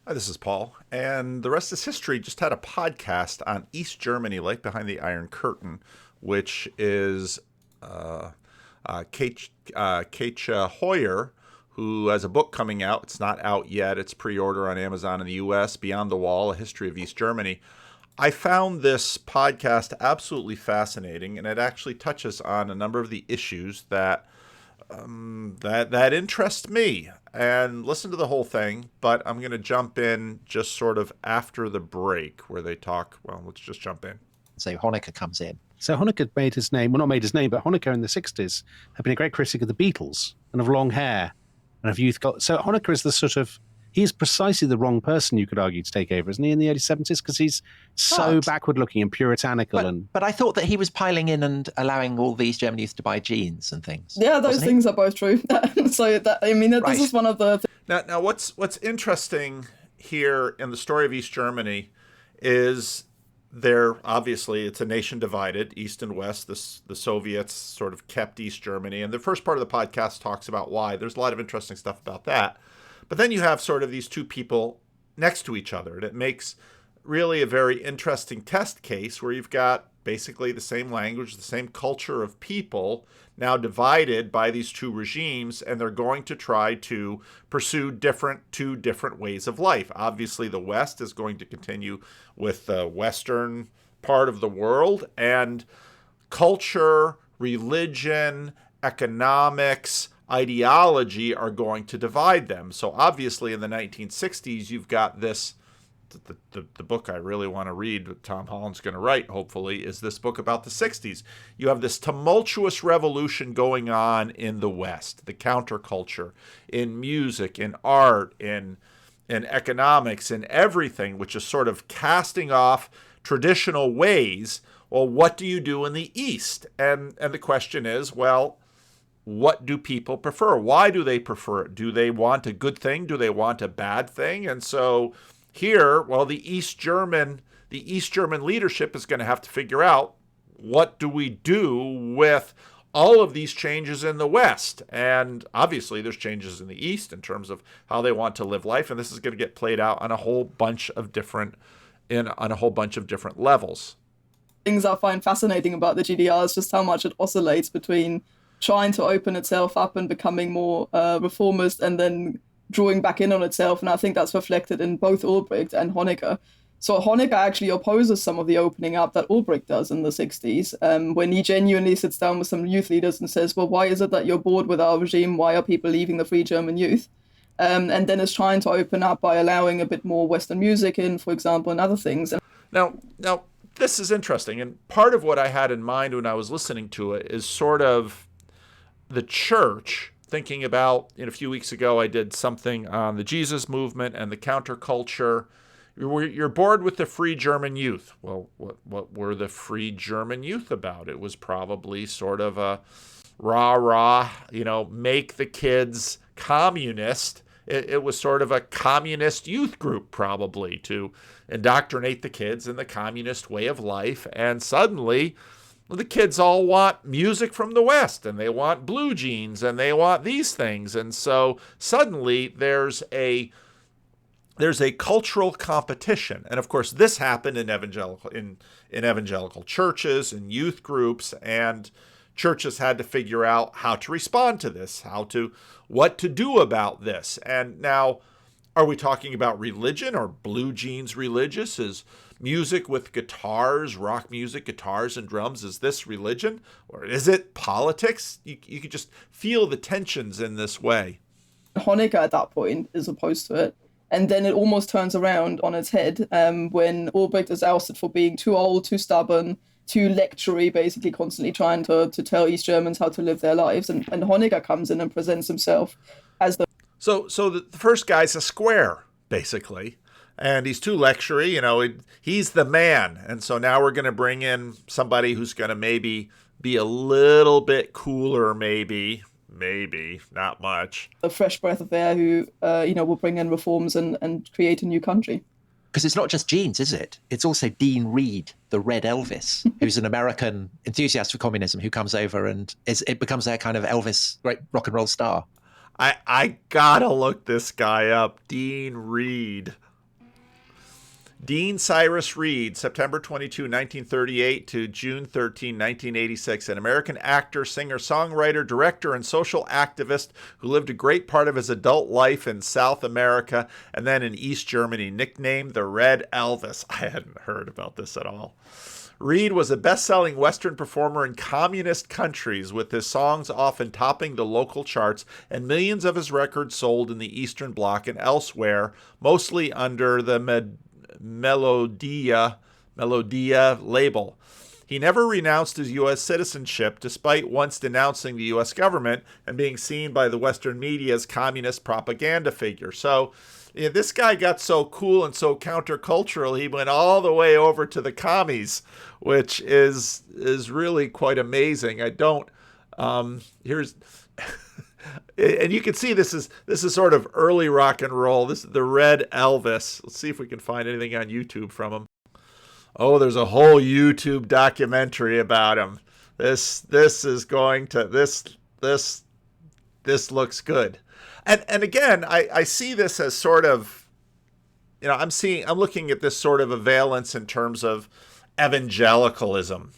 Hi, this is Paul, and the rest is history. Just had a podcast on East Germany, Life Behind the Iron Curtain, which is Kate Hoyer, who has a book coming out. It's not out yet. It's pre-order on Amazon in the U.S., Beyond the Wall, A History of East Germany. I found this podcast absolutely fascinating, and it actually touches on a number of the issues that interest me. And listen to the whole thing, but I'm going to jump in just sort of after the break where they talk. Well, let's just jump in. So Honecker comes in. So Honecker made his name, well, not made his name, but Honecker in the 60s had been a great critic of the Beatles and of long hair and of youth. So Honecker is the sort of, he's precisely the wrong person, you could argue, to take over, isn't he, in the early 70s? Because he's so backward-looking and puritanical. But I thought that he was piling in and allowing all these German youth to buy jeans and things. Yeah, those things are both true. So, this is one of the... Now, what's interesting here in the story of East Germany is obviously it's a nation divided, East and West. The Soviets sort of kept East Germany. And the first part of the podcast talks about why. There's a lot of interesting stuff about that. But then you have sort of these two people next to each other. And it makes really a very interesting test case where you've got basically the same language, the same culture of people now divided by these two regimes, and they're going to try to pursue two different ways of life. Obviously, the West is going to continue with the Western part of the world, and culture, religion, economics, ideology are going to divide them. So obviously in the 1960s, you've got this, the book I really want to read, what Tom Holland's going to write, hopefully, is this book about the 60s. You have this tumultuous revolution going on in the West, the counterculture, in music, in art, in economics, in everything, which is sort of casting off traditional ways. Well, what do you do in the East? And the question is, well, what do people prefer? Why do they prefer it? Do they want a good thing? Do they want a bad thing? And so here, well, the East German leadership is going to have to figure out, what do we do with all of these changes in the West? And obviously there's changes in the East in terms of how they want to live life, and this is going to get played out on a whole bunch of different levels. Things I find fascinating about the GDR is just how much it oscillates between trying to open itself up and becoming more reformist, and then drawing back in on itself. And I think that's reflected in both Ulbricht and Honecker. So Honecker actually opposes some of the opening up that Ulbricht does in the 60s, when he genuinely sits down with some youth leaders and says, well, why is it that you're bored with our regime? Why are people leaving the Free German Youth? And then is trying to open up by allowing a bit more Western music in, for example, and other things. Now, this is interesting. And part of what I had in mind when I was listening to it is sort of the church, thinking about, a few weeks ago, I did something on the Jesus movement and the counterculture. You're bored with the Free German Youth. Well, what were the Free German Youth about? It was probably sort of a rah-rah, make the kids communist. It was sort of a communist youth group, probably, to indoctrinate the kids in the communist way of life. And suddenly, the kids all want music from the West, and they want blue jeans, and they want these things. And so suddenly there's a cultural competition. And of course, this happened in evangelical churches and youth groups, and churches had to figure out how to respond to this, what to do about this. And now, are we talking about religion? Or blue jeans religious? Is music with guitars, rock music, guitars and drums, is this religion? Or is it politics? You could just feel the tensions in this way. Honecker at that point is opposed to it. And then it almost turns around on its head when Ulbricht is ousted for being too old, too stubborn, too lectury, basically constantly trying to tell East Germans how to live their lives. And Honecker comes in and presents himself as the... So the first guy's a square, basically. And he's too lectury, he's the man. And so now we're going to bring in somebody who's going to maybe be a little bit cooler, maybe, not much. A fresh breath of air who, will bring in reforms and create a new country. Because it's not just jeans, is it? It's also Dean Reed, the Red Elvis, who's an American enthusiast for communism who comes over and it becomes their kind of Elvis, great rock and roll star. I gotta look this guy up. Dean Reed. Dean Cyrus Reed, September 22, 1938 to June 13, 1986, an American actor, singer, songwriter, director, and social activist who lived a great part of his adult life in South America and then in East Germany, nicknamed the Red Elvis. I hadn't heard about this at all. Reed was a best-selling Western performer in communist countries, with his songs often topping the local charts and millions of his records sold in the Eastern Bloc and elsewhere, mostly under the Melodia label. He never renounced his U.S. citizenship, despite once denouncing the U.S. government and being seen by the Western media as communist propaganda figure. So this guy got so cool and so countercultural, he went all the way over to the commies, which is really quite amazing. Here's and you can see this is sort of early rock and roll. This is the Red Elvis. Let's see if we can find anything on YouTube from him. Oh, there's a whole YouTube documentary about him. This looks good. And again, I see this as sort of, I'm looking at this sort of a valence in terms of evangelicalism,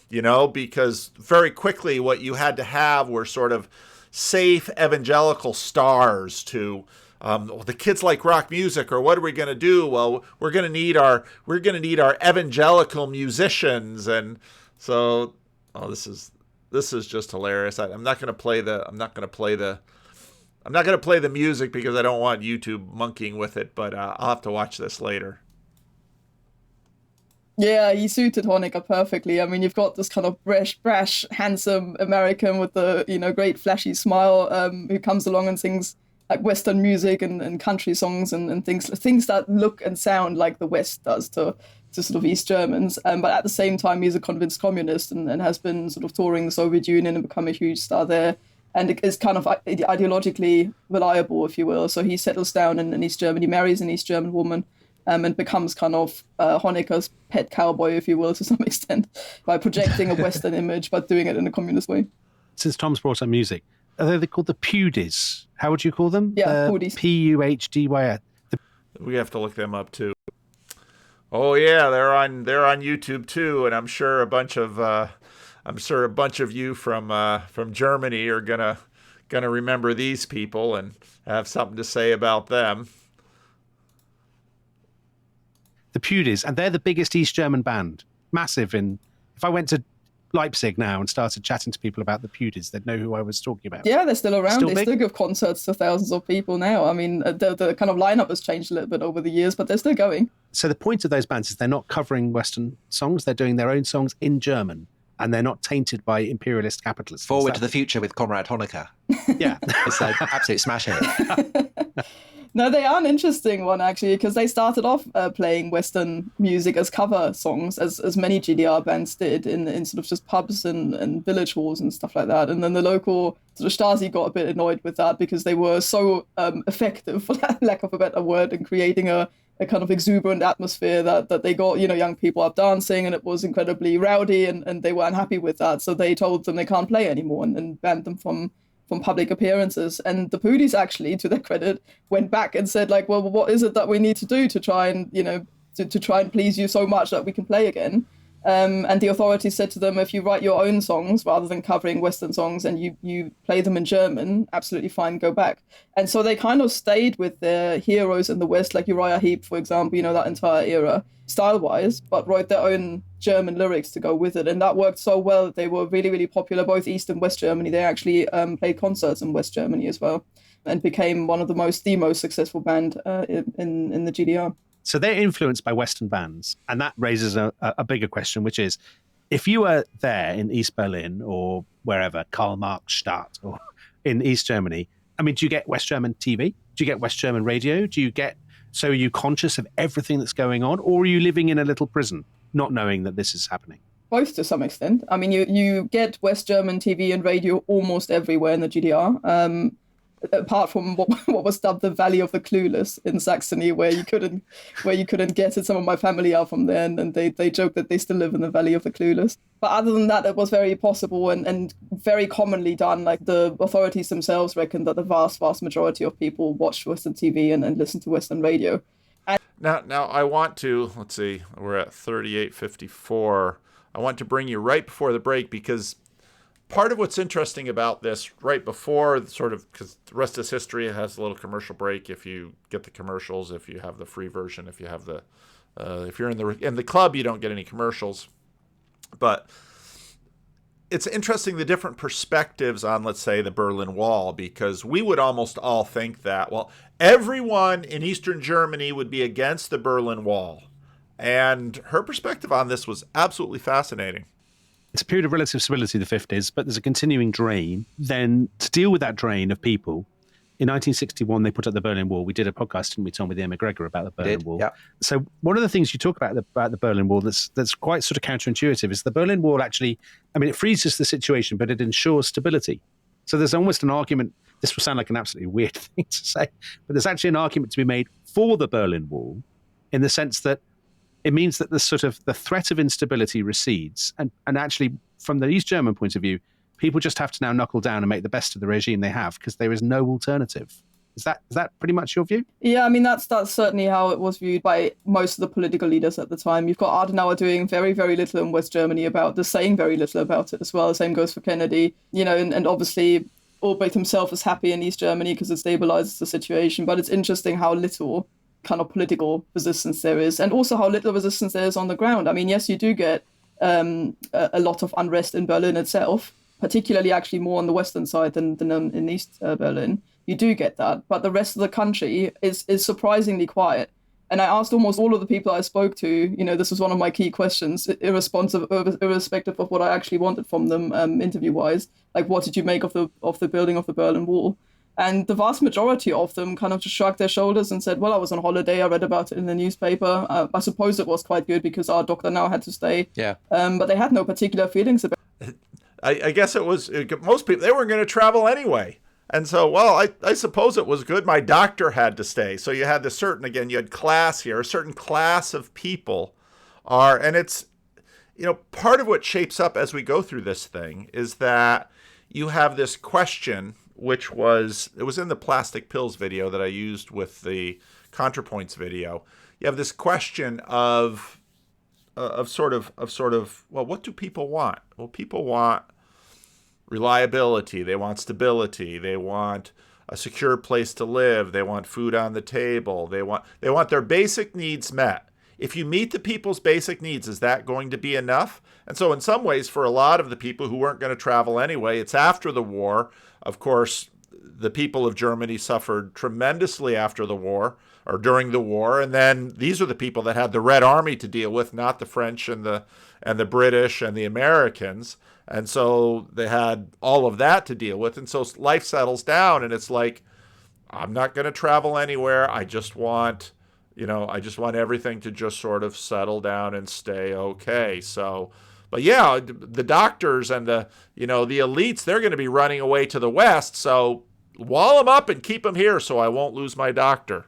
because very quickly what you had to have were sort of safe evangelical stars to the kids like rock music, or what are we going to do? Well, we're going to need our evangelical musicians, and so this is just hilarious. I'm not going to play the music because I don't want YouTube monkeying with it, but I'll have to watch this later. Yeah, he suited Honecker perfectly. I mean, you've got this kind of brash, handsome American with the, great flashy smile, who comes along and sings like Western music and country songs and things that look and sound like the West does to sort of East Germans. But at the same time, he's a convinced communist and has been sort of touring the Soviet Union and become a huge star there. And is kind of ideologically reliable, if you will. So he settles down in East Germany, marries an East German woman, and becomes kind of Honecker's pet cowboy, if you will, to some extent, by projecting a Western image, but doing it in a communist way. Since Tom's brought up music, are they called the Pewdies? How would you call them? Yeah, Pewdies. P-U-H-D-Y-S. We have to look them up too. Oh yeah, they're on YouTube too, and I'm sure a bunch of you from Germany are gonna remember these people and have something to say about them. The Pewdies, and they're the biggest East German band. Massive. If I went to Leipzig now and started chatting to people about the Pewdies, they'd know who I was talking about. Yeah, they're still around. They big? still give concerts to thousands of people now. I mean, the kind of lineup has changed a little bit over the years, but they're still going. So the point of those bands is they're not covering Western songs. They're doing their own songs in German, and they're not tainted by imperialist capitalism. Forward to the future with Comrade Honecker. Yeah. It's an absolute smash hit. No, they are an interesting one, actually, because they started off playing Western music as cover songs, as many GDR bands did, in sort of just pubs and village halls and stuff like that. And then the local sort of Stasi got a bit annoyed with that because they were so effective, for lack of a better word, in creating a kind of exuberant atmosphere that they got, young people up dancing, and it was incredibly rowdy, and they were unhappy with that. So they told them they can't play anymore and banned them from public appearances. And the Pewdies, actually, to their credit, went back and said, like, well, what is it that we need to do to try and, to try and please you so much that we can play again? And the authorities said to them, if you write your own songs rather than covering Western songs and you play them in German, absolutely fine, go back. And so they kind of stayed with their heroes in the West, like Uriah Heep, for example, that entire era, style-wise, but wrote their own German lyrics to go with it. And that worked so well that they were really, really popular, both East and West Germany. They actually played concerts in West Germany as well, and became one of the most successful band in the GDR. So they're influenced by Western bands. And that raises a bigger question, which is, if you were there in East Berlin or wherever, Karl-Marx-Stadt, or in East Germany, I mean, do you get West German TV? Do you get West German radio? So are you conscious of everything that's going on? Or are you living in a little prison, not knowing that this is happening? Both, to some extent. I mean, you get West German TV and radio almost everywhere in the GDR. Apart from what was dubbed the Valley of the Clueless in Saxony, where you couldn't get it. Some of my family are from there, and they joke that they still live in the Valley of the Clueless. But other than that, it was very possible and very commonly done. Like, the authorities themselves reckon that the vast majority of people watched Western TV and listened to Western radio. Now I want to, let's see, we're at 38:54. I want to bring you right before the break because part of what's interesting about this right before sort of, because the rest is history, it has a little commercial break if you get the commercials, if you have the free version, if you have the, if you're in the club, you don't get any commercials. But it's interesting the different perspectives on, let's say, the Berlin Wall, because we would almost all think that, well, everyone in Eastern Germany would be against the Berlin Wall. And her perspective on this was absolutely fascinating. It's a period of relative stability, the 50s, but there's a continuing drain. Then to deal with that drain of people, in 1961, they put up the Berlin Wall. We did a podcast, didn't we, Tom, with Ian McGregor about the Berlin Wall. Yeah. So one of the things you talk about the Berlin Wall that's quite sort of counterintuitive is the Berlin Wall actually, I mean, it freezes the situation, but it ensures stability. So there's almost an argument, this will sound like an absolutely weird thing to say, but there's actually an argument to be made for the Berlin Wall in the sense that it means that the sort of the threat of instability recedes. And actually, from the East German point of view, people just have to now knuckle down and make the best of the regime they have because there is no alternative. Is that pretty much your view? Yeah, I mean, that's certainly how it was viewed by most of the political leaders at the time. You've got Adenauer doing very, very little in West Germany about this, saying very little about it as well. The same goes for Kennedy, and obviously Albrecht himself is happy in East Germany because it stabilizes the situation. But it's interesting how little kind of political resistance there is, and also how little resistance there is on the ground. I mean, yes, you do get a lot of unrest in Berlin itself, particularly actually more on the western side than in East Berlin. You do get that, but the rest of the country is surprisingly quiet. And I asked almost all of the people I spoke to, this was one of my key questions, irrespective of what I actually wanted from them, interview-wise, like, what did you make of the building of the Berlin Wall? And the vast majority of them kind of just shrugged their shoulders and said, well, I was on holiday, I read about it in the newspaper. I suppose it was quite good because our doctor now had to stay. Yeah. But they had no particular feelings about it. I guess it was, most people, they weren't going to travel anyway. And so, well, I suppose it was good. My doctor had to stay. So you had you had class here, a certain class of people and it's, part of what shapes up as we go through this thing is that you have this question, which was in the plastic pills video that I used with the ContraPoints video. You have this question of sort of, well, what do people want? Well, people want reliability. They want stability. They want a secure place to live. They want food on the table. They want their basic needs met. If you meet the people's basic needs, is that going to be enough? And so in some ways, for a lot of the people who weren't going to travel anyway, it's after the war. Of course, the people of Germany suffered tremendously after the war or during the war. And then these are the people that had the Red Army to deal with, not the French and the British and the Americans. And so they had all of that to deal with. And so life settles down and it's like, I'm not going to travel anywhere. I just want everything to just sort of settle down and stay okay. So, but yeah, the doctors and the elites, they're going to be running away to the West. So wall them up and keep them here so I won't lose my doctor.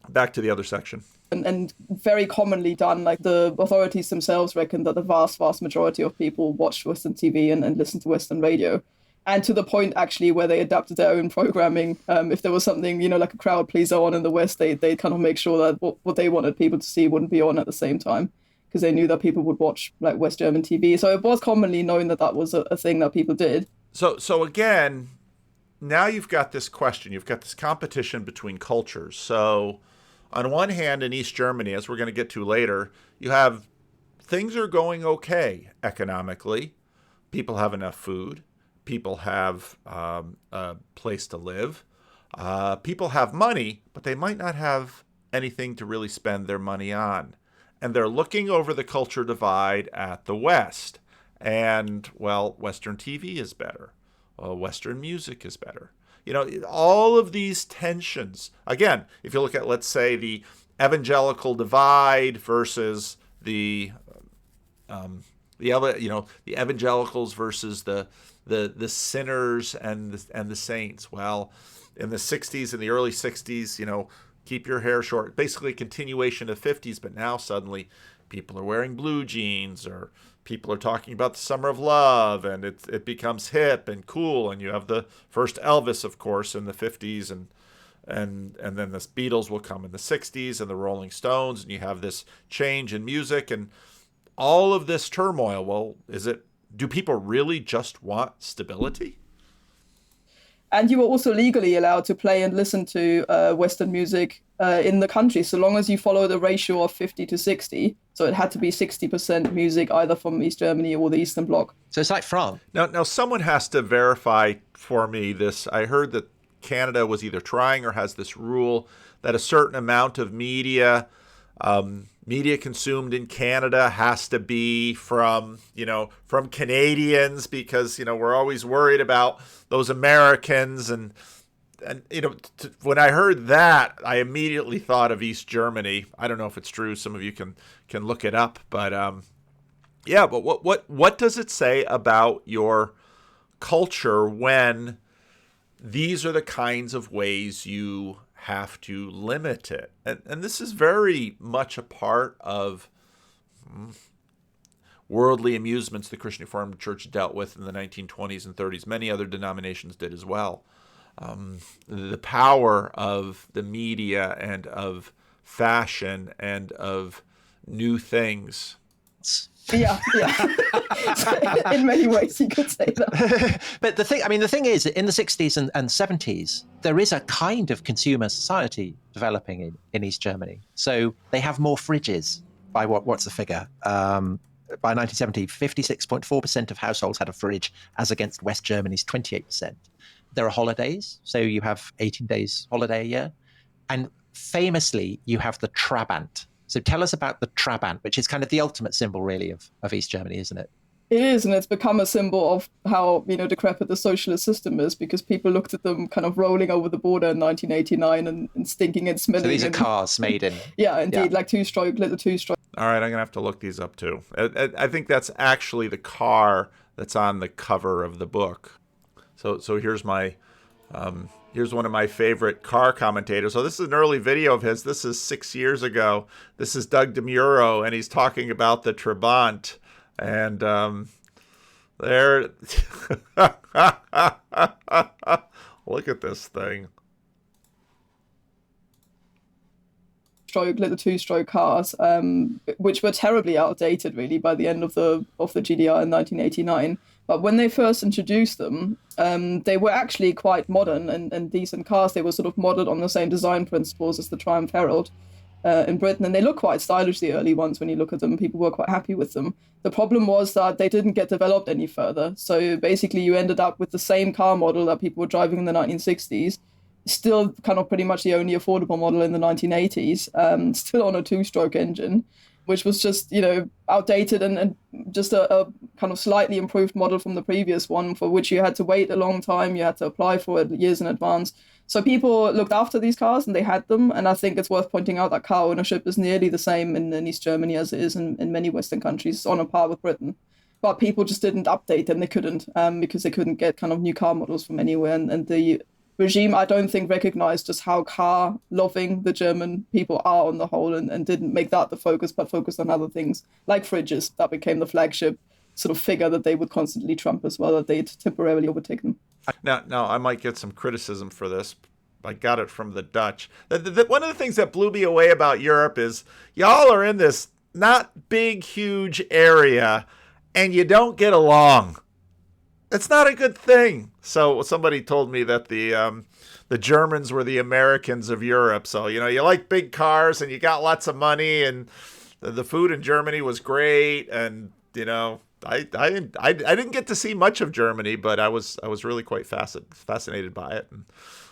Back to the other section. And very commonly done, like the authorities themselves reckon that the vast, vast majority of people watched Western TV and listened to Western radio. And to the point, actually, where they adapted their own programming. If there was something, like a crowd pleaser on in the West, they kind of make sure that what they wanted people to see wouldn't be on at the same time, because they knew that people would watch like West German TV. So it was commonly known that was a thing that people did. So again, now you've got this question. You've got this competition between cultures. So on one hand, in East Germany, as we're going to get to later, you have things are going okay economically. People have enough food. People have a place to live. People have money, but they might not have anything to really spend their money on. And they're looking over the culture divide at the West. And, well, Western TV is better. Western music is better. All of these tensions. Again, if you look at, let's say, the evangelical divide versus the evangelicals versus the sinners and the saints. Well, in the 60s, in the early 60s, keep your hair short. Basically a continuation of 50s, but now suddenly people are wearing blue jeans or people are talking about the summer of love and it becomes hip and cool. And you have the first Elvis, of course, in the 50s and then the Beatles will come in the 60s and the Rolling Stones, and you have this change in music and all of this turmoil. Well, do people really just want stability? And you were also legally allowed to play and listen to Western music in the country, so long as you follow the ratio of 50 to 60. So it had to be 60% music either from East Germany or the Eastern Bloc. So it's like France. Now someone has to verify for me this. I heard that Canada was either trying or has this rule that a certain amount of media consumed in Canada has to be from Canadians, because we're always worried about those Americans, and when I heard that, I immediately thought of East Germany. I don't know if it's true. Some of you can look it up, but but what does it say about your culture when these are the kinds of ways you have to limit it? And this is very much a part of worldly amusements the Christian Reformed Church dealt with in the 1920s and 30s. Many other denominations did as well. The power of the media and of fashion and of new things. Yeah. In many ways, you could say that. But the thing is, in the 60s and 70s, there is a kind of consumer society developing in East Germany. So they have more fridges. By what's the figure? By 1970, 56.4% of households had a fridge, as against West Germany's 28%. There are holidays, so you have 18 days holiday a year. And famously, you have the Trabant. So tell us about the Trabant, which is kind of the ultimate symbol, really, of East Germany, isn't it? It is, and it's become a symbol of how decrepit the socialist system is, because people looked at them kind of rolling over the border in 1989 and stinking and smelling. So these are cars made in... Yeah, indeed, like little two-stroke. All right, I'm going to have to look these up, too. I think that's actually the car that's on the cover of the book. So here's here's one of my favorite car commentators. So this is an early video of his. This is 6 years ago. This is Doug DeMuro, and he's talking about the Trabant. And there, look at this thing. Little two-stroke cars, which were terribly outdated, really, by the end of the GDR in 1989. But when they first introduced them, they were actually quite modern and decent cars. They were sort of modeled on the same design principles as the Triumph Herald in Britain, and they look quite stylish, the early ones. When you look at them, people were quite happy with them. The problem was that they didn't get developed any further. So basically, you ended up with the same car model that people were driving in the 1960s, still kind of pretty much the only affordable model in the 1980s, still on a two-stroke engine, which was just, outdated and just a kind of slightly improved model from the previous one, for which you had to wait a long time. You had to apply for it years in advance. So people looked after these cars and they had them. And I think it's worth pointing out that car ownership is nearly the same in East Germany as it is in many Western countries, on a par with Britain. But people just didn't update them. They couldn't, because they couldn't get kind of new car models from anywhere. And the regime, I don't think, recognized just how car-loving the German people are on the whole, and didn't make that the focus, but focused on other things, like fridges. That became the flagship sort of figure that they would constantly trump as well, that they'd temporarily overtake them. Now, I might get some criticism for this. I got it from the Dutch. One of the things that blew me away about Europe is y'all are in this not big, huge area, and you don't get along. It's not a good thing. So somebody told me that the Germans were the Americans of Europe. So, you like big cars and you got lots of money, and the food in Germany was great. And, I didn't get to see much of Germany, but I was really quite fascinated by it, and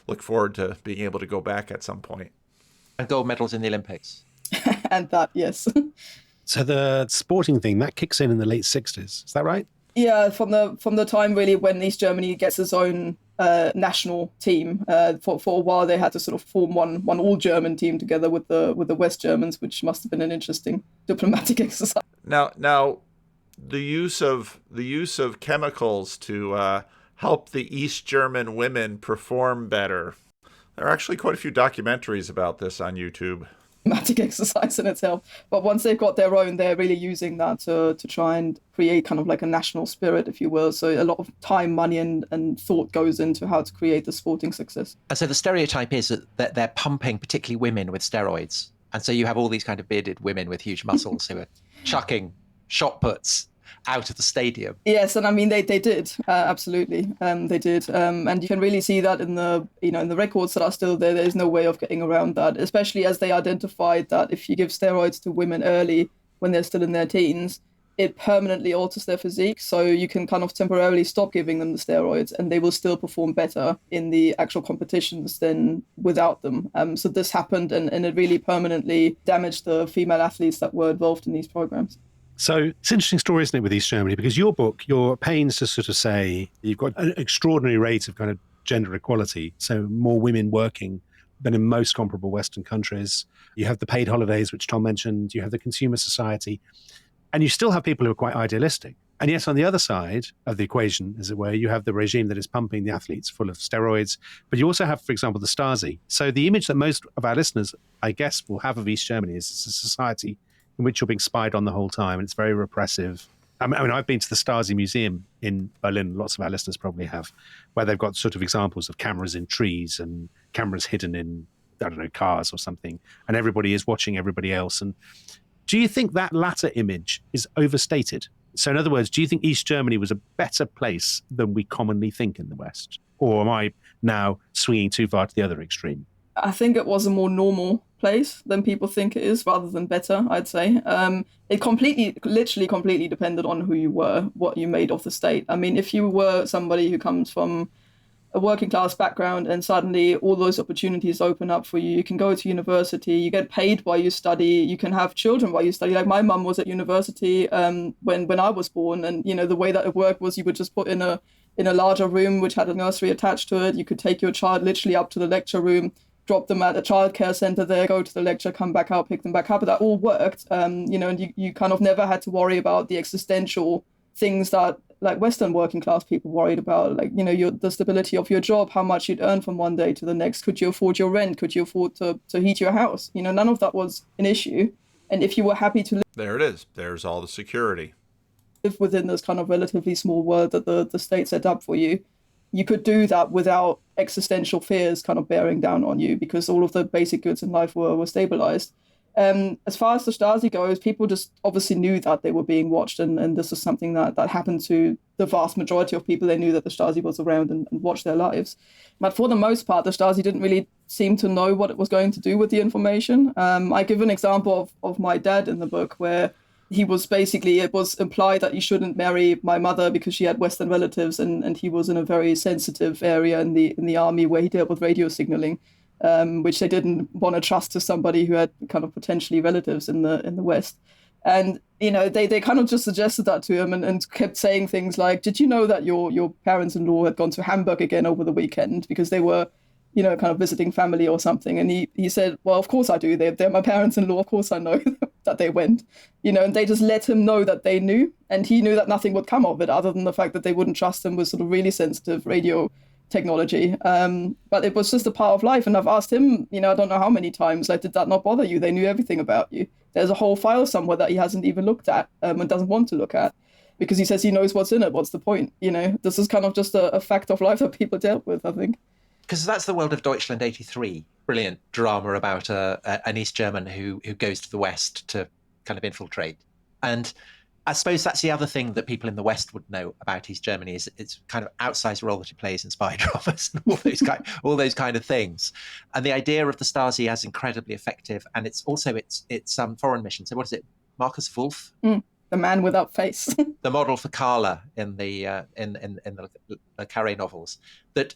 look forward to being able to go back at some point. And gold medals in the Olympics. And that, yes. So the sporting thing, that kicks in the late 60s. Is that right? Yeah, from the time really when East Germany gets its own national team. For a while they had to sort of form one all German team together with the West Germans, which must have been an interesting diplomatic exercise. Now, the use of chemicals to help the East German women perform better. There are actually quite a few documentaries about this on YouTube. dramatic exercise in itself. But once they've got their own, they're really using that to try and create kind of like a national spirit, if you will. So a lot of time, money, and thought goes into how to create the sporting success. And so the stereotype is that they're pumping particularly women with steroids. And so you have all these kind of bearded women with huge muscles who are chucking shot puts out of the stadium. Yes, and I mean they did absolutely, they did, and you can really see that in the in the records that are still there. There's no way of getting around that, especially as they identified that if you give steroids to women early when they're still in their teens, it permanently alters their physique. So you can kind of temporarily stop giving them the steroids, and they will still perform better in the actual competitions than without them. So this happened, and it really permanently damaged the female athletes that were involved in these programs. So it's an interesting story, isn't it, with East Germany? Because your book, your pains to sort of say you've got an extraordinary rate of kind of gender equality, so more women working than in most comparable Western countries. You have the paid holidays, which Tom mentioned. You have the consumer society. And you still have people who are quite idealistic. And yes, on the other side of the equation, as it were, you have the regime that is pumping the athletes full of steroids. But you also have, for example, the Stasi. So the image that most of our listeners, I guess, will have of East Germany is it's a society in which you're being spied on the whole time, and it's very repressive. I mean, I've been to the Stasi Museum in Berlin, lots of our listeners probably have, where they've got sort of examples of cameras in trees and cameras hidden in, I don't know, cars or something, and everybody is watching everybody else. And do you think that latter image is overstated? So in other words, do you think East Germany was a better place than we commonly think in the West? Or am I now swinging too far to the other extreme? I think it was a more normal place than people think it is, rather than better, I'd say. It literally completely depended on who you were, what you made of the state. I mean, if you were somebody who comes from a working class background and suddenly all those opportunities open up for you, you can go to university, you get paid while you study, you can have children while you study. Like my mum was at university when I was born, and the way that it worked was you would just put in a larger room which had a nursery attached to it. You could take your child literally up to the lecture room, drop them at a childcare center there, go to the lecture, come back out, pick them back up. But that all worked, and you kind of never had to worry about the existential things that like Western working class people worried about, like, the stability of your job, how much you'd earn from one day to the next. Could you afford your rent? Could you afford to heat your house? None of that was an issue. And if you were happy to There it is. There's all the security. live within this kind of relatively small world that the state set up for you, you could do that without existential fears kind of bearing down on you, because all of the basic goods in life were stabilized. As far as the Stasi goes, people just obviously knew that they were being watched, and this is something that happened to the vast majority of people. They knew that the Stasi was around and watched their lives. But for the most part, the Stasi didn't really seem to know what it was going to do with the information. I give an example of my dad in the book, where it was implied that he shouldn't marry my mother because she had Western relatives, and he was in a very sensitive area in the army where he dealt with radio signaling. Which they didn't want to trust to somebody who had kind of potentially relatives in the West. And, they kind of just suggested that to him and kept saying things like, did you know that your parents-in-law had gone to Hamburg again over the weekend because they were, kind of visiting family or something? And he said, well, of course I do. They're my parents-in-law. Of course I know that they went, and they just let him know that they knew. And he knew that nothing would come of it other than the fact that they wouldn't trust him with sort of really sensitive radio technology. But it was just a part of life. And I've asked him, I don't know how many times, like, did that not bother you? They knew everything about you. There's a whole file somewhere that he hasn't even looked at and doesn't want to look at, because he says he knows what's in it. What's the point? This is kind of just a fact of life that people dealt with, I think. Because that's the world of Deutschland 83. Brilliant drama about an East German who goes to the West to kind of infiltrate. And I suppose that's the other thing that people in the West would know about East Germany, is its kind of outsized role that it plays in spy dramas and all those kind of things. And the idea of the Stasi as incredibly effective, and it's also its foreign mission. So what is it, Marcus Wolf? The man without face. The model for Carla in the Le Carré novels. That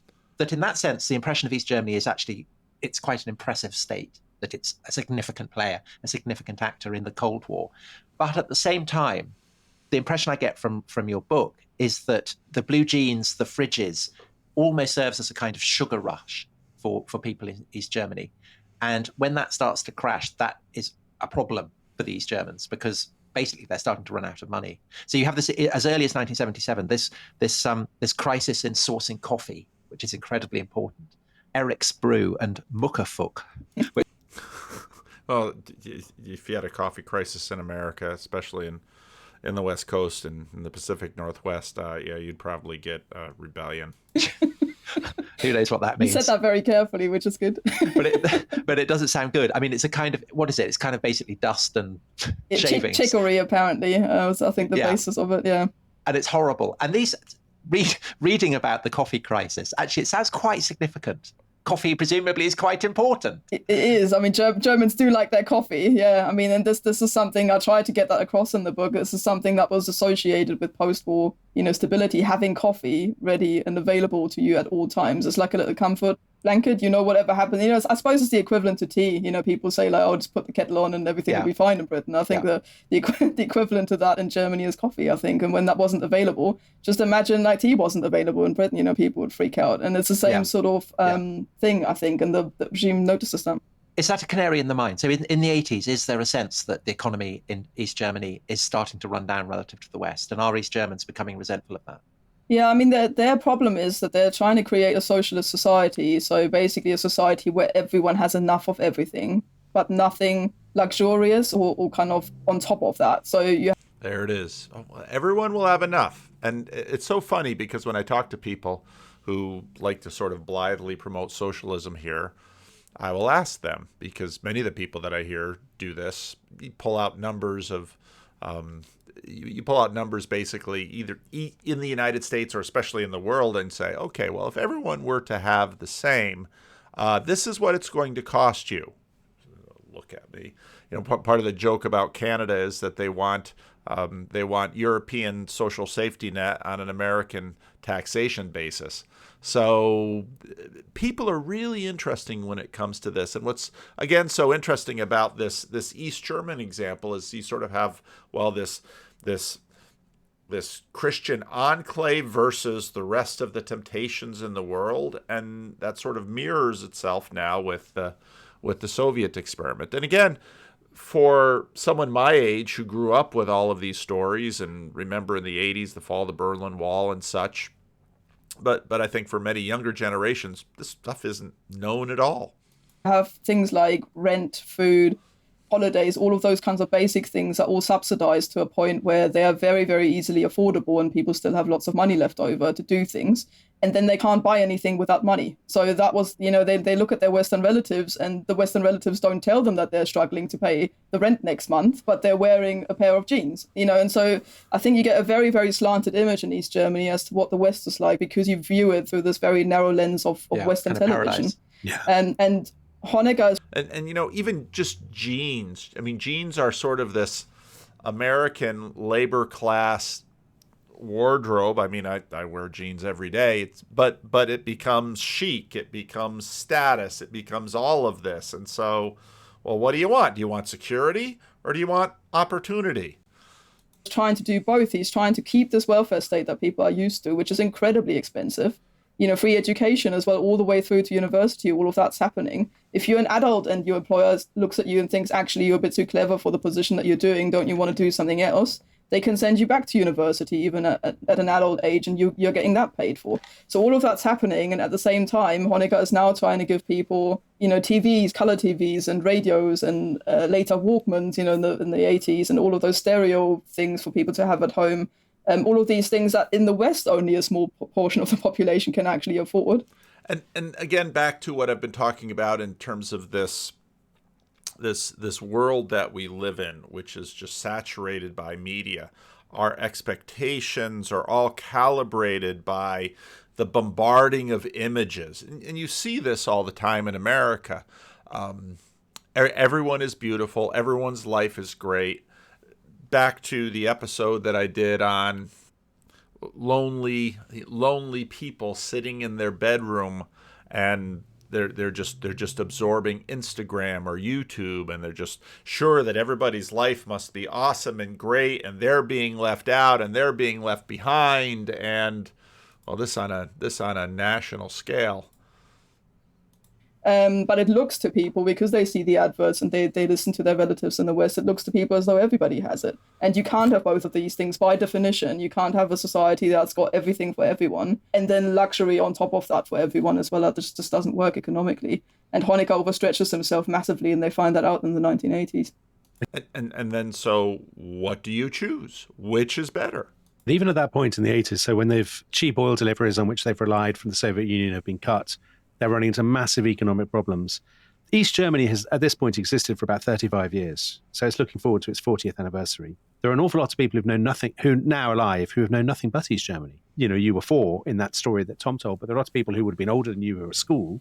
in that sense, the impression of East Germany is actually, it's quite an impressive state, that it's a significant player, a significant actor in the Cold War. But at the same time, the impression I get from your book is that the blue jeans, the fridges, almost serves as a kind of sugar rush for people in East Germany. And when that starts to crash, that is a problem for the East Germans, because basically they're starting to run out of money. So you have this, as early as 1977, this crisis in sourcing coffee, which is incredibly important. Eric's Brew and Muckerfuck. Well, if you had a coffee crisis in America, especially in the West Coast and in the Pacific Northwest, yeah, you'd probably get rebellion. Who knows what that You means? said that very carefully, which is good. but it doesn't sound good. I mean, it's a kind of, what is it? It's kind of basically dust and shavings. Chicory, apparently, was, I think, the Yeah. basis of it. Yeah. And it's horrible. And reading about the coffee crisis, actually, it sounds quite significant. Coffee presumably is quite important. It is. I mean, Germans do like their coffee. Yeah. I mean, and this is something I tried to get that across in the book. This is something that was associated with post-war, stability. Having coffee ready and available to you at all times. It's like a little comfort blanket. Whatever happens. I suppose it's the equivalent to tea. People say like, oh, just put the kettle on and everything will be fine in Britain. I think the equivalent to that in Germany is coffee, I think. And when that wasn't available, just imagine like tea wasn't available in Britain. People would freak out. And it's the same sort of thing, I think, and the regime notices that. Is that a canary in the mine? So in the 80s, is there a sense that the economy in East Germany is starting to run down relative to the West? And are East Germans becoming resentful of that? Yeah, I mean, their problem is that they're trying to create a socialist society. So basically a society where everyone has enough of everything, but nothing luxurious or kind of on top of that. So There it is. Everyone will have enough. And it's so funny because when I talk to people who like to sort of blithely promote socialism here, I will ask them, because many of the people that I hear do this, you pull out numbers of you pull out numbers basically either in the United States or especially in the world and say, okay, well, if everyone were to have the same, this is what it's going to cost you. Look at me. Part of the joke about Canada is that they want European social safety net on an American taxation basis. So people are really interesting when it comes to this. And what's, again, so interesting about this East German example is you sort of have, well, this Christian enclave versus the rest of the temptations in the world. And that sort of mirrors itself now with the Soviet experiment. And again, for someone my age who grew up with all of these stories and remember in the 80s, the fall of the Berlin Wall and such, but I think for many younger generations, this stuff isn't known at all. Have things like rent, food, holidays, all of those kinds of basic things are all subsidized to a point where they are very, very easily affordable and people still have lots of money left over to do things. And then they can't buy anything without money. So that was, they look at their Western relatives and the Western relatives don't tell them that they're struggling to pay the rent next month, but they're wearing a pair of jeans, and so I think you get a very, very slanted image in East Germany as to what the West is like because you view it through this very narrow lens of Western television. Yeah. And Honecker is... And even just jeans. I mean, jeans are sort of this American labor class wardrobe. I mean, I wear jeans every day, but it becomes chic, it becomes status, it becomes all of this. And so, well, what do you want? Do you want security or do you want opportunity? Trying to do both. He's trying to keep this welfare state that people are used to, which is incredibly expensive. Free education as well, all the way through to university, all of that's happening. If you're an adult and your employer looks at you and thinks, actually, you're a bit too clever for the position that you're doing, don't you want to do something else? They can send you back to university even at an adult age and you're getting that paid for. So all of that's happening. And at the same time, Honecker is now trying to give people, TVs, color TVs and radios and later Walkmans, in the 80s and all of those stereo things for people to have at home. All of these things that in the West only a small portion of the population can actually afford. And again, back to what I've been talking about in terms of this world that we live in, which is just saturated by media. Our expectations are all calibrated by the bombarding of images. And you see this all the time in America. Everyone is beautiful. Everyone's life is great. Back to the episode that I did on lonely people sitting in their bedroom and they're just absorbing Instagram or YouTube, and they're just sure that everybody's life must be awesome and great, and they're being left out and they're being left behind, and well, this on a national scale. But it looks to people, because they see the adverts and they listen to their relatives in the West, it looks to people as though everybody has it. And you can't have both of these things by definition. You can't have a society that's got everything for everyone and then luxury on top of that for everyone as well. That just doesn't work economically. And Honecker overstretches himself massively, and they find that out in the 1980s. And then, so what do you choose? Which is better? Even at that point in the 80s, so when they've cheap oil deliveries on which they've relied from the Soviet Union have been cut, they're running into massive economic problems. East Germany has, at this point, existed for about 35 years. So it's looking forward to its 40th anniversary. There are an awful lot of people who've known nothing, who are now alive, who have known nothing but East Germany. You know, you were 4 in that story that Tom told, but there are lots of people who would have been older than you who were at school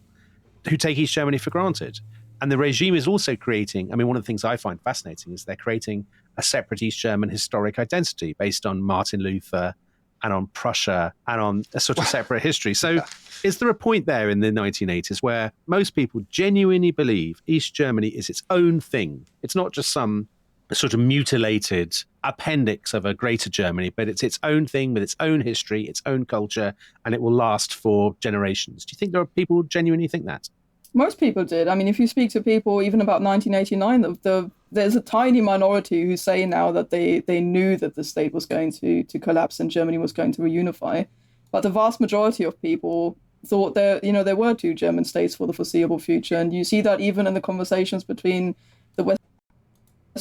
who take East Germany for granted. And the regime is also creating, I mean, one of the things I find fascinating is they're creating a separate East German historic identity based on Martin Luther and on Prussia and on a sort of separate history. So is there a point there in the 1980s where most people genuinely believe East Germany is its own thing? It's not just some sort of mutilated appendix of a greater Germany, but it's its own thing with its own history, its own culture, and it will last for generations. Do you think there are people who genuinely think that? Most people did. I mean, if you speak to people even about 1989, there's a tiny minority who say now that they knew that the state was going to collapse and Germany was going to reunify. But the vast majority of people thought there were 2 German states for the foreseeable future. And you see that even in the conversations between the West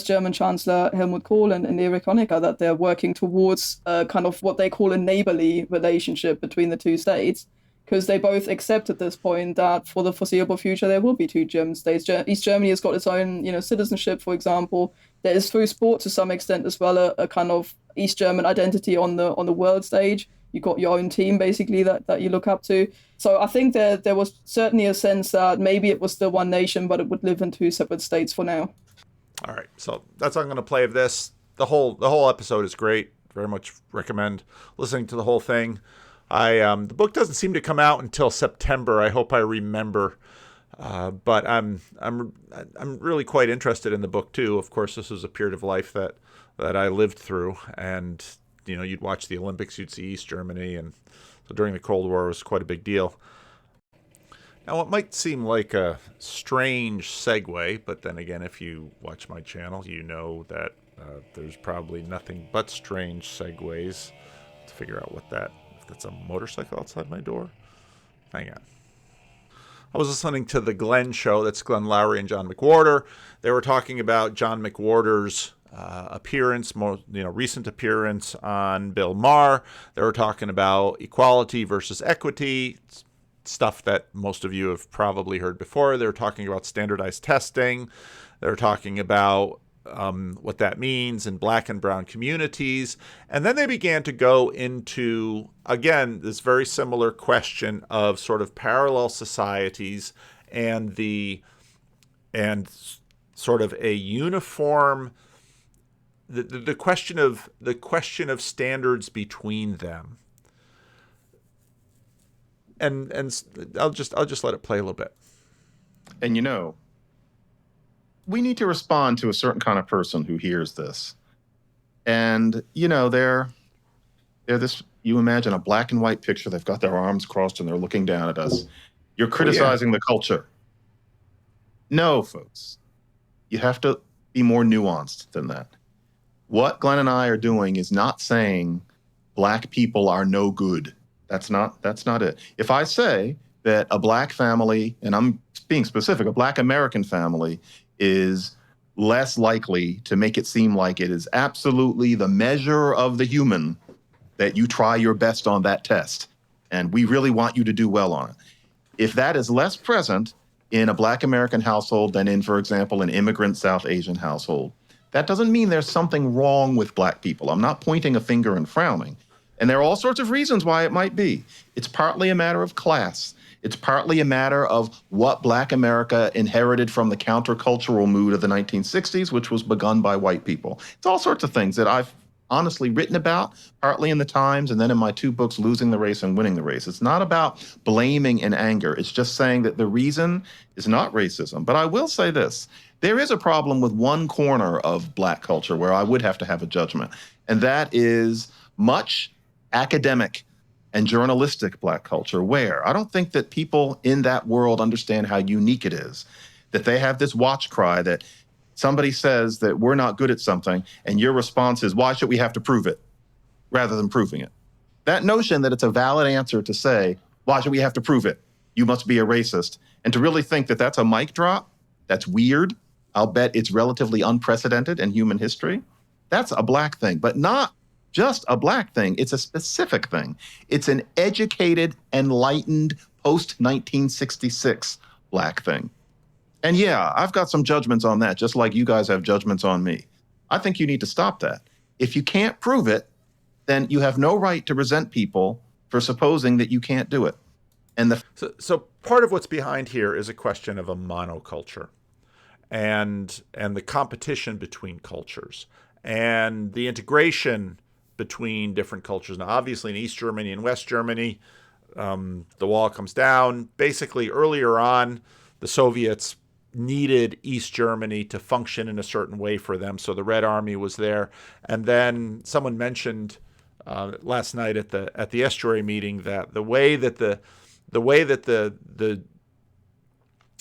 German Chancellor Helmut Kohl and Erich Honecker, that they're working towards kind of what they call a neighborly relationship between the 2 states. Because they both accept at this point that for the foreseeable future there will be 2 German states. East Germany has got its own, citizenship, for example. There is through sport to some extent as well a kind of East German identity on the world stage. You've got your own team basically that you look up to. So I think there was certainly a sense that maybe it was still one nation, but it would live in 2 separate states for now. All right, so that's how I'm going to play of this. The whole episode is great. Very much recommend listening to the whole thing. The book doesn't seem to come out until September. I hope I remember, but I'm really quite interested in the book too. Of course, this was a period of life that I lived through, and you'd watch the Olympics, you'd see East Germany, and so during the Cold War it was quite a big deal. Now, it might seem like a strange segue, but then again, if you watch my channel, you know that there's probably nothing but strange segues to figure out what that. That's a motorcycle outside my door. Hang on. I was listening to the Glenn show. That's Glenn Lowry and John McWhorter. They were talking about John McWhorter's recent appearance on Bill Maher. They were talking about equality versus equity, stuff that most of you have probably heard before. They were talking about standardized testing. They were talking about what that means in Black and brown communities. And then they began to go into, again, this very similar question of sort of parallel societies and sort of a uniform, the question of standards between them. And I'll just let it play a little bit. And we need to respond to a certain kind of person who hears this. And, they're this, you imagine a black and white picture. They've got their arms crossed and they're looking down at us. You're criticizing the culture. No, folks. You have to be more nuanced than that. What Glenn and I are doing is not saying black people are no good. That's not it. If I say that a black family, and I'm being specific, a black American family is less likely to make it seem like it is absolutely the measure of the human, that you try your best on that test. And we really want you to do well on it. If that is less present in a black American household than in, for example, an immigrant South Asian household, that doesn't mean there's something wrong with black people. I'm not pointing a finger and frowning. And there are all sorts of reasons why it might be. It's partly a matter of class. It's partly a matter of what Black America inherited from the countercultural mood of the 1960s, which was begun by white people. It's all sorts of things that I've honestly written about, partly in the Times and then in my 2 books, Losing the Race and Winning the Race. It's not about blaming and anger. It's just saying that the reason is not racism. But I will say this. There is a problem with one corner of black culture where I would have to have a judgment, and that is much academic and journalistic Black culture. Where? I don't think that people in that world understand how unique it is, that they have this watch cry that somebody says that we're not good at something, and your response is, why should we have to prove it, rather than proving it? That notion that it's a valid answer to say, why should we have to prove it? You must be a racist. And to really think that that's a mic drop, that's weird. I'll bet it's relatively unprecedented in human history. That's a Black thing, but not just a Black thing. It's a specific thing. It's an educated, enlightened, post-1966 Black thing. And yeah, I've got some judgments on that, just like you guys have judgments on me. I think you need to stop that. If you can't prove it, then you have no right to resent people for supposing that you can't do it. And so part of what's behind here is a question of a monoculture and the competition between cultures and the integration between different cultures. Now, obviously, in East Germany and West Germany, the wall comes down. Basically, earlier on, the Soviets needed East Germany to function in a certain way for them, so the Red Army was there. And then someone mentioned last night at the estuary meeting that the way that the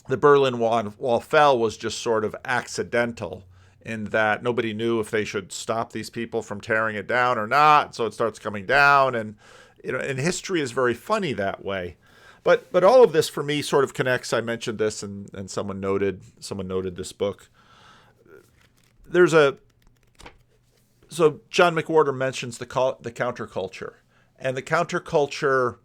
Berlin Wall fell was just sort of accidental, in that nobody knew if they should stop these people from tearing it down or not. So it starts coming down, and and history is very funny that way. But all of this for me sort of connects. I mentioned this, and someone noted this book. So John McWhorter mentions the counterculture, and the counterculture.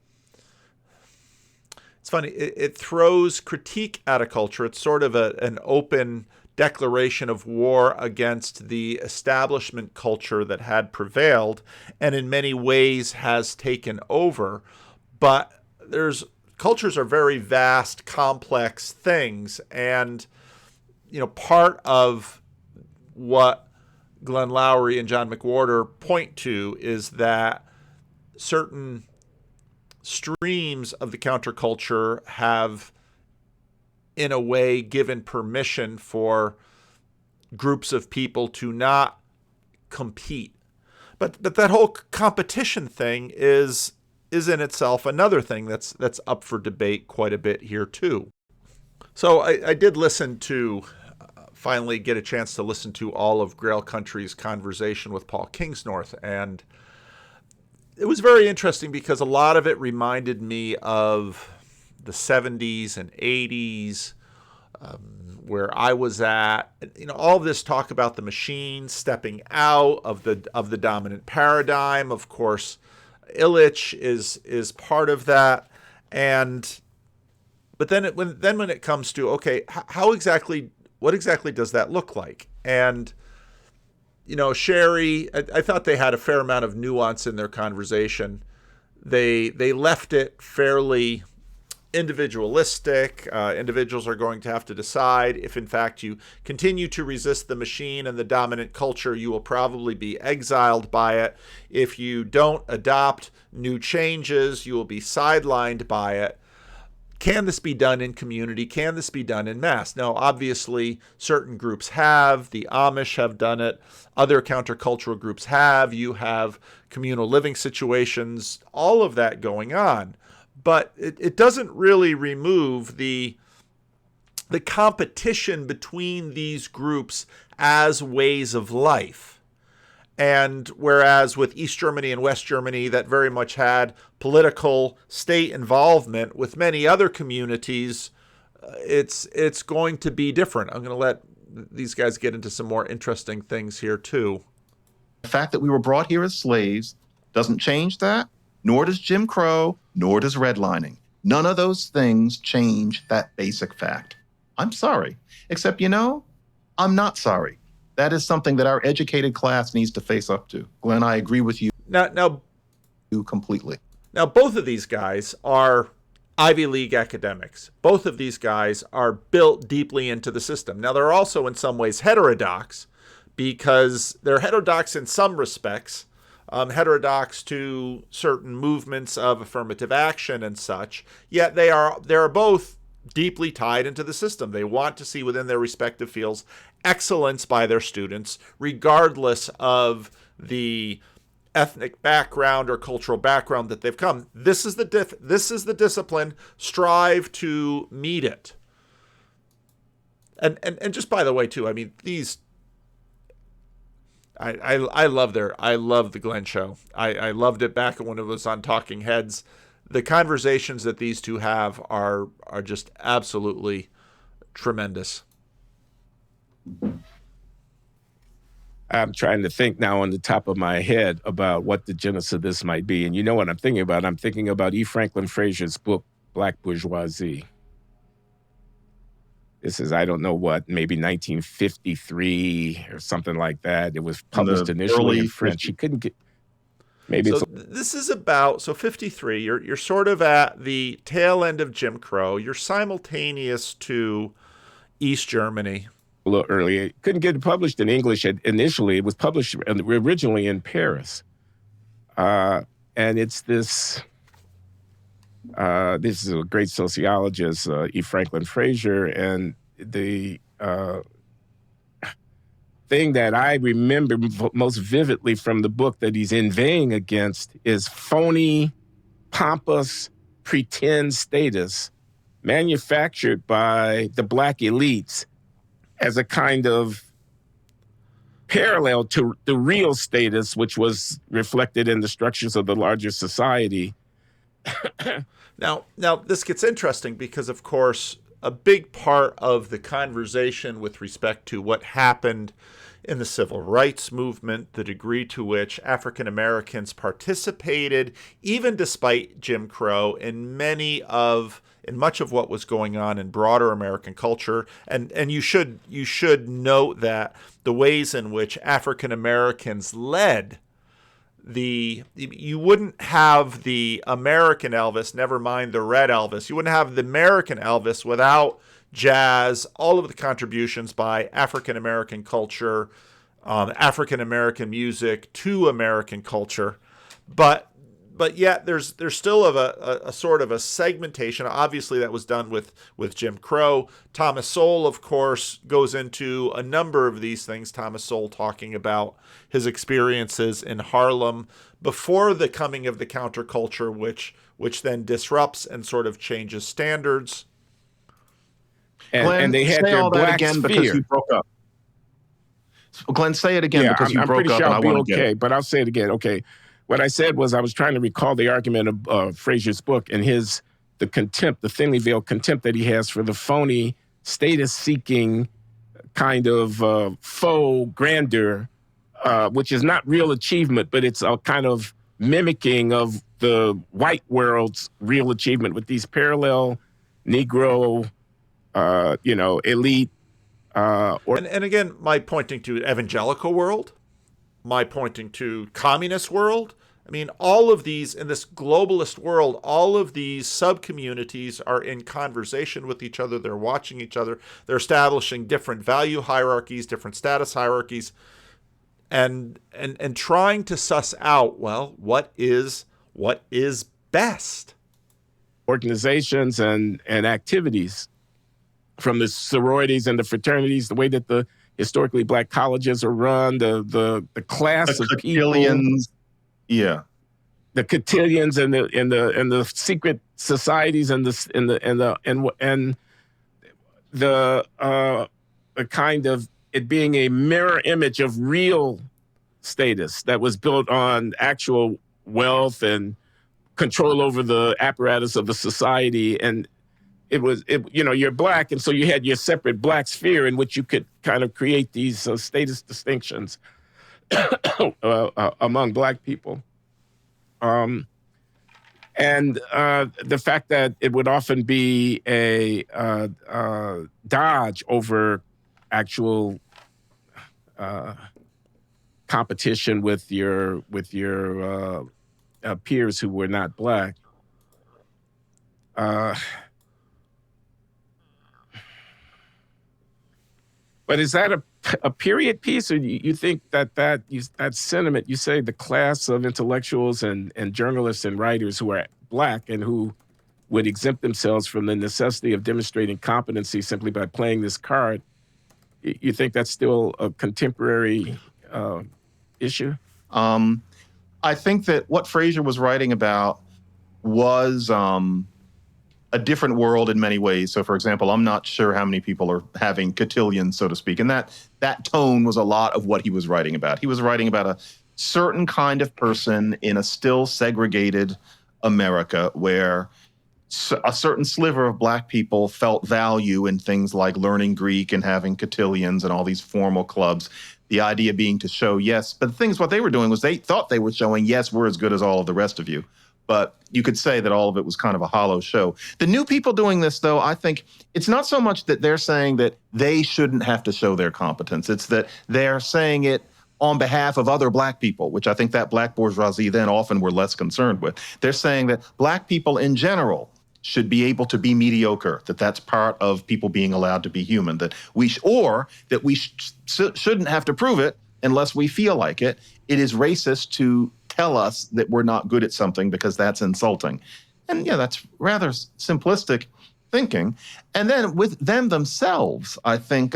It's funny. It throws critique at a culture. It's sort of an open declaration of war against the establishment culture that had prevailed, and in many ways has taken over. But cultures are very vast, complex things, and part of what Glenn Lowry and John McWhorter point to is that certain streams of the counterculture have, in a way, given permission for groups of people to not compete. But that whole competition thing is in itself another thing that's up for debate quite a bit here too. So I did listen to, finally get a chance to listen to all of Grail Country's conversation with Paul Kingsnorth, and it was very interesting because a lot of it reminded me of the 70s and 80s, where I was at. All this talk about the machine stepping out of the dominant paradigm. Of course, Illich is part of that, but then when it comes to, okay, what exactly does that look like? And Sherry, I thought they had a fair amount of nuance in their conversation. They left it fairly individualistic. Individuals are going to have to decide if, in fact, you continue to resist the machine and the dominant culture, you will probably be exiled by it. If you don't adopt new changes, you will be sidelined by it. Can this be done in community? Can this be done in mass? Now, obviously, certain groups have. The Amish have done it. Other countercultural groups have. You have communal living situations, all of that going on. But it doesn't really remove the competition between these groups as ways of life. And whereas with East Germany and West Germany, that very much had political state involvement, with many other communities, it's going to be different. I'm going to let these guys get into some more interesting things here too. The fact that we were brought here as slaves doesn't change that, nor does Jim Crow, nor does redlining. None of those things change that basic fact. I'm sorry, except I'm not sorry. That is something that our educated class needs to face up to. Glenn, I agree with you. Now Completely. Now, both of these guys are Ivy League academics. Both of these guys are built deeply into the system. Now, they're also in some ways heterodox, because they're heterodox in some respects, heterodox to certain movements of affirmative action and such, yet they are both deeply tied into the system. They want to see within their respective fields excellence by their students, regardless of the ethnic background or cultural background that they've come. This is the discipline. Strive to meet it. And just by the way, too, I mean, these. I love the Glenn show. I loved it back when it was on Talking Heads. The conversations that these two have are just absolutely tremendous. I'm trying to think now on the top of my head about what the genesis of this might be. And you know what I'm thinking about? I'm thinking about E. Franklin Frazier's book, Black Bourgeoisie. This is, I don't know what, maybe 1953 or something like that. It was published initially in French. He couldn't get, maybe so this is about, 53, you're sort of at the tail end of Jim Crow. You're simultaneous to East Germany. A little earlier. It couldn't get it published in English initially. It was published originally in Paris. And it's this is a great sociologist, E. Franklin Frazier, and the thing that I remember most vividly from the book that he's inveighing against is phony, pompous, pretend status manufactured by the Black elites as a kind of parallel to the real status, which was reflected in the structures of the larger society. Now this gets interesting because, of course, a big part of the conversation with respect to what happened in the civil rights movement, the degree to which African Americans participated, even despite Jim Crow, in much of what was going on in broader American culture, and you should note that the ways in which African Americans led you wouldn't have the American Elvis, never mind the Red Elvis. You wouldn't have the American Elvis without jazz, all of the contributions by African American culture, African American music to American culture, but yet there's still a sort of a segmentation. Obviously, that was done with Jim Crow. Thomas Sowell, of course, goes into a number of these things. Thomas Sowell talking about his experiences in Harlem before the coming of the counterculture, which then disrupts and sort of changes standards. Glenn, and they had say their all that black again sphere. because you broke up. Glenn, say it again because you I'm broke pretty up, sure and I I'll be want to get okay, it. but I'll say it again. Okay, what I said was I was trying to recall the argument of Frazier's book and the contempt, the thinly veiled contempt that he has for the phony, status-seeking kind of faux grandeur, which is not real achievement, but it's a kind of mimicking of the white world's real achievement with these parallel Negro, elite. And again, my pointing to evangelical world, my pointing to communist world. I mean, all of these, in this globalist world, all of these sub-communities are in conversation with each other. They're watching each other. They're establishing different value hierarchies, different status hierarchies, and trying to suss out, well, what is best? Organizations and activities, from the sororities and the fraternities, the way that the historically Black colleges are run, the class of people, yeah, the cotillions and the secret societies and the kind of it being a mirror image of real status that was built on actual wealth and control over the apparatus of the society. And you're Black, and so you had your separate Black sphere in which you could kind of create these status distinctions among Black people. And the fact that it would often be a dodge over actual competition with your peers who were not Black. But is that a period piece, or you think that sentiment, you say the class of intellectuals and journalists and writers who are Black and who would exempt themselves from the necessity of demonstrating competency simply by playing this card, you think that's still a contemporary issue? I think that what Fraser was writing about was a different world in many ways. So, for example, I'm not sure how many people are having cotillions, so to speak. And that tone was a lot of what he was writing about. He was writing about a certain kind of person in a still segregated America where a certain sliver of black people felt value in things like learning Greek and having cotillions and all these formal clubs. The idea being to show, yes, but the thing is, what they were doing was they thought they were showing, yes, we're as good as all of the rest of you. But you could say that all of it was kind of a hollow show. The new people doing this, though, I think it's not so much that they're saying that they shouldn't have to show their competence. It's that they're saying it on behalf of other black people, which I think that black bourgeoisie then often were less concerned with. They're saying that black people in general should be able to be mediocre, that that's part of people being allowed to be human, that we shouldn't have to prove it unless we feel like it. It is racist to tell us that we're not good at something because that's insulting. And yeah, that's rather simplistic thinking. And then with them themselves, I think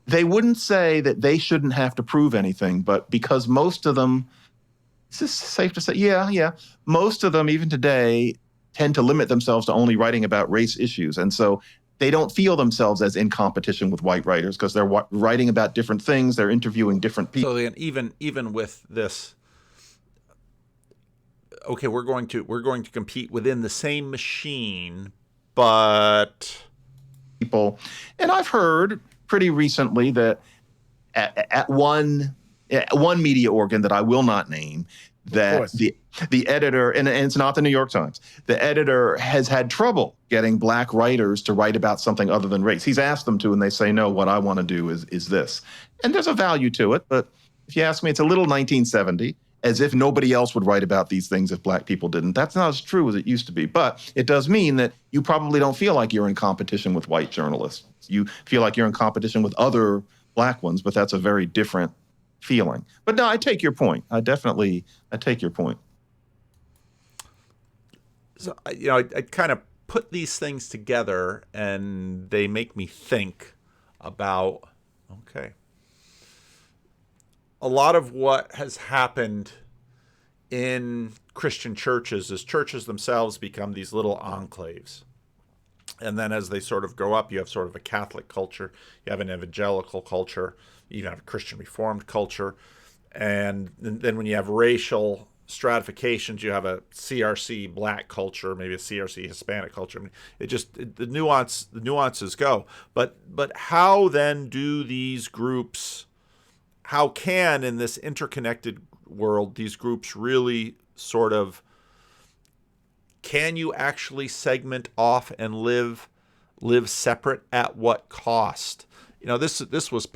they wouldn't say that they shouldn't have to prove anything, but because most of them, is this safe to say? Yeah. Most of them, even today, tend to limit themselves to only writing about race issues. And so they don't feel themselves as in competition with white writers because they're writing about different things. They're interviewing different people. So then even with this, okay, we're going to compete within the same machine, but people. And I've heard pretty recently that at one media organ that I will not name, that the editor, and it's not the New York Times, the editor has had trouble getting black writers to write about something other than race. He's asked them to, and they say, no, what I want to do is this. And there's a value to it, but if you ask me, it's a little 1970, as if nobody else would write about these things if black people didn't. That's not as true as it used to be, but it does mean that you probably don't feel like you're in competition with white journalists. You feel like you're in competition with other black ones, but that's a very different feeling. But no, I take your point. I take your point. So, I kind of put these things together and they make me think about, okay, a lot of what has happened in Christian churches is churches themselves become these little enclaves. And then as they sort of grow up, you have sort of a Catholic culture, you have an evangelical culture, you have a Christian Reformed culture. And then when you have racial stratifications, you have a CRC black culture, maybe a CRC Hispanic culture. I mean, the nuances go. But how then do these groups, how can in this interconnected world these groups really sort of, can you actually segment off and live separate at what cost? This was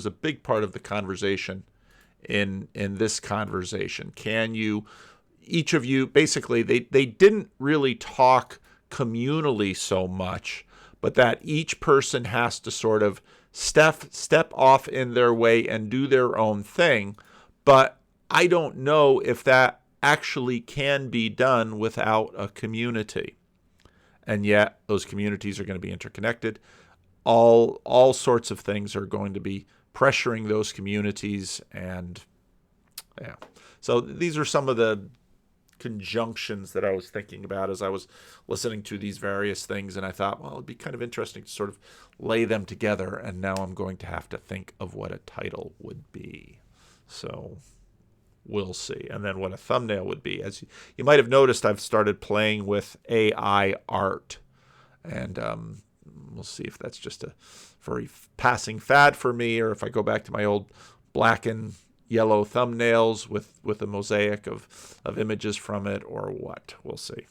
a big part of the conversation in this conversation. Can you, each of you, basically they didn't really talk communally so much, but that each person has to sort of step off in their way and do their own thing. But I don't know if that actually can be done without a community. And yet those communities are going to be interconnected. All sorts of things are going to be pressuring those communities. And yeah, so these are some of the conjunctions that I was thinking about as I was listening to these various things. And I thought, well, it'd be kind of interesting to sort of lay them together. And now I'm going to have to think of what a title would be. So we'll see. And then what a thumbnail would be. As you might have noticed, I've started playing with AI art. And we'll see if that's just a very passing fad for me, or if I go back to my old black and yellow thumbnails with a mosaic of images from it, or what. We'll see.